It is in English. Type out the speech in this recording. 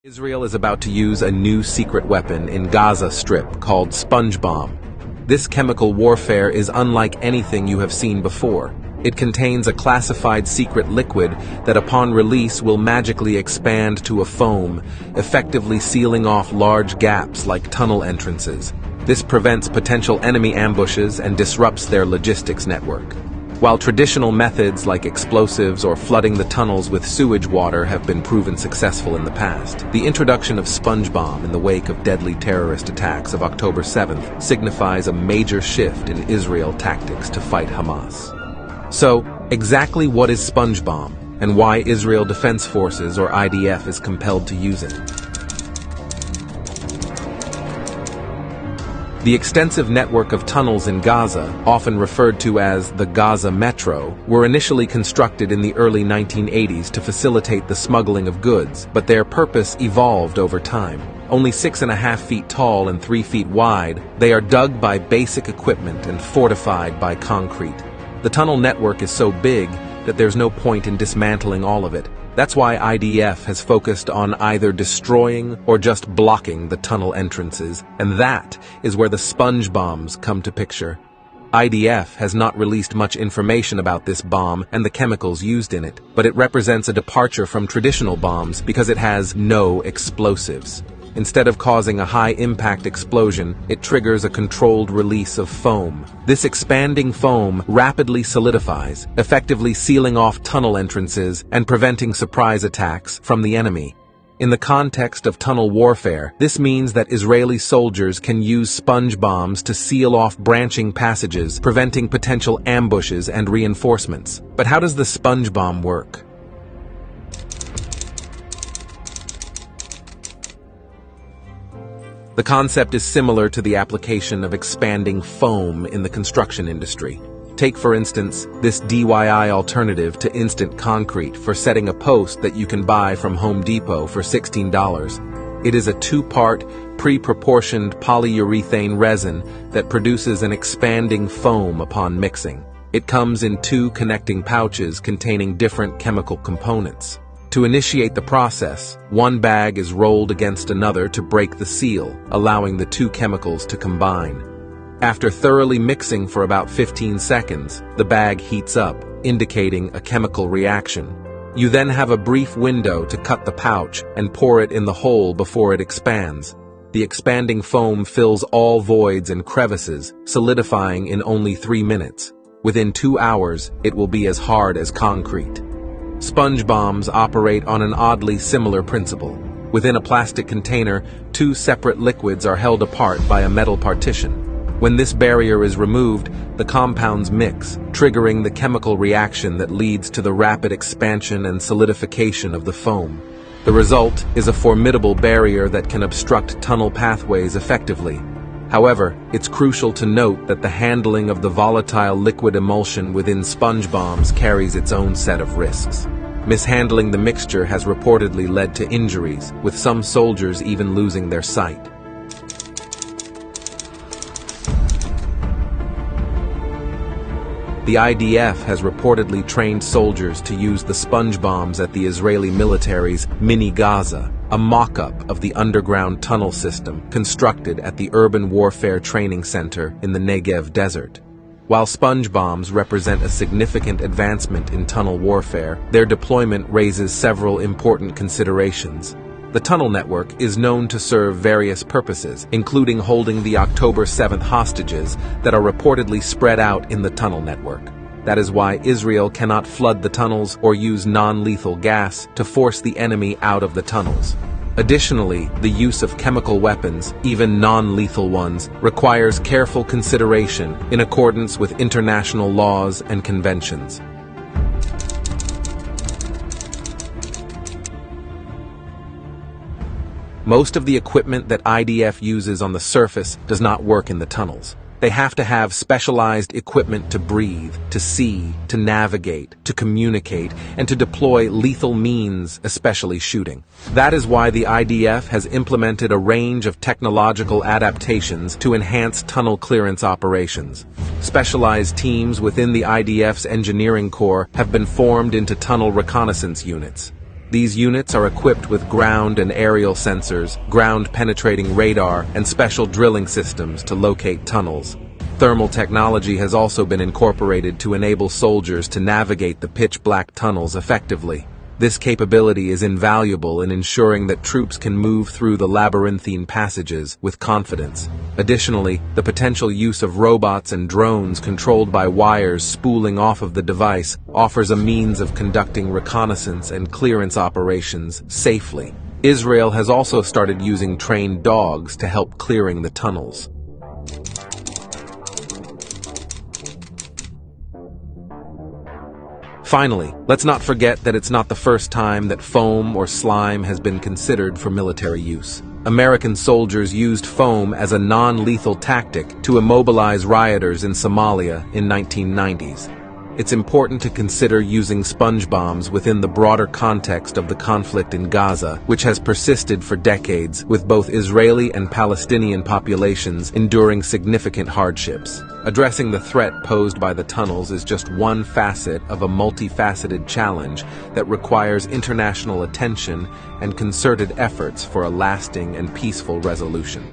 Israel is about to use a new secret weapon in Gaza Strip called sponge bomb. This chemical warfare is unlike anything you have seen before. It contains a classified secret liquid that upon release will magically expand to a foam, effectively sealing off large gaps like tunnel entrances. This prevents potential enemy ambushes and disrupts their logistics network. While traditional methods like explosives or flooding the tunnels with sewage water have been proven successful in the past, the introduction of sponge bomb in the wake of deadly terrorist attacks of October 7th signifies a major shift in Israel tactics to fight Hamas. So, exactly what is sponge bomb, and why Israel Defense Forces or IDF is compelled to use it? The extensive network of tunnels in Gaza, often referred to as the Gaza Metro, were initially constructed in the early 1980s to facilitate the smuggling of goods, but their purpose evolved over time. Only 6.5 feet tall and 3 feet wide, they are dug by basic equipment and fortified by concrete. The tunnel network is so big that there's no point in dismantling all of it. That's why IDF has focused on either destroying or just blocking the tunnel entrances, and that is where the sponge bombs come to picture. IDF has not released much information about this bomb and the chemicals used in it, but it represents a departure from traditional bombs because it has no explosives. Instead of causing a high-impact explosion, it triggers a controlled release of foam. This expanding foam rapidly solidifies, effectively sealing off tunnel entrances and preventing surprise attacks from the enemy. In the context of tunnel warfare, this means that Israeli soldiers can use sponge bombs to seal off branching passages, preventing potential ambushes and reinforcements. But how does the sponge bomb work? The concept is similar to the application of expanding foam in the construction industry. Take, for instance, this DIY alternative to instant concrete for setting a post that you can buy from Home Depot for $16. It is a two-part, pre-proportioned polyurethane resin that produces an expanding foam upon mixing. It comes in 2 connecting pouches containing different chemical components. To initiate the process, one bag is rolled against another to break the seal, allowing the 2 chemicals to combine. After thoroughly mixing for about 15 seconds, the bag heats up, indicating a chemical reaction. You then have a brief window to cut the pouch and pour it in the hole before it expands. The expanding foam fills all voids and crevices, solidifying in only 3 minutes. Within 2 hours, it will be as hard as concrete. Sponge bombs operate on an oddly similar principle. Within a plastic container, 2 separate liquids are held apart by a metal partition. When this barrier is removed, the compounds mix, triggering the chemical reaction that leads to the rapid expansion and solidification of the foam. The result is a formidable barrier that can obstruct tunnel pathways effectively. However, it's crucial to note that the handling of the volatile liquid emulsion within sponge bombs carries its own set of risks. Mishandling the mixture has reportedly led to injuries, with some soldiers even losing their sight. The IDF has reportedly trained soldiers to use the sponge bombs at the Israeli military's Mini Gaza, a mock-up of the underground tunnel system constructed at the Urban Warfare Training Center in the Negev Desert. While sponge bombs represent a significant advancement in tunnel warfare, their deployment raises several important considerations. The tunnel network is known to serve various purposes, including holding the October 7th hostages that are reportedly spread out in the tunnel network. That is why Israel cannot flood the tunnels or use non-lethal gas to force the enemy out of the tunnels. Additionally, the use of chemical weapons, even non-lethal ones, requires careful consideration in accordance with international laws and conventions. Most of the equipment that IDF uses on the surface does not work in the tunnels. They have to have specialized equipment to breathe, to see, to navigate, to communicate, and to deploy lethal means, especially shooting. That is why the IDF has implemented a range of technological adaptations to enhance tunnel clearance operations. Specialized teams within the IDF's engineering corps have been formed into tunnel reconnaissance units. These units are equipped with ground and aerial sensors, ground-penetrating radar, and special drilling systems to locate tunnels. Thermal technology has also been incorporated to enable soldiers to navigate the pitch-black tunnels effectively. This capability is invaluable in ensuring that troops can move through the labyrinthine passages with confidence. Additionally, the potential use of robots and drones controlled by wires spooling off of the device offers a means of conducting reconnaissance and clearance operations safely. Israel has also started using trained dogs to help clearing the tunnels. Finally, let's not forget that it's not the first time that foam or slime has been considered for military use. American soldiers used foam as a non-lethal tactic to immobilize rioters in Somalia in 1990s. It's important to consider using sponge bombs within the broader context of the conflict in Gaza, which has persisted for decades, with both Israeli and Palestinian populations enduring significant hardships. Addressing the threat posed by the tunnels is just one facet of a multifaceted challenge that requires international attention and concerted efforts for a lasting and peaceful resolution.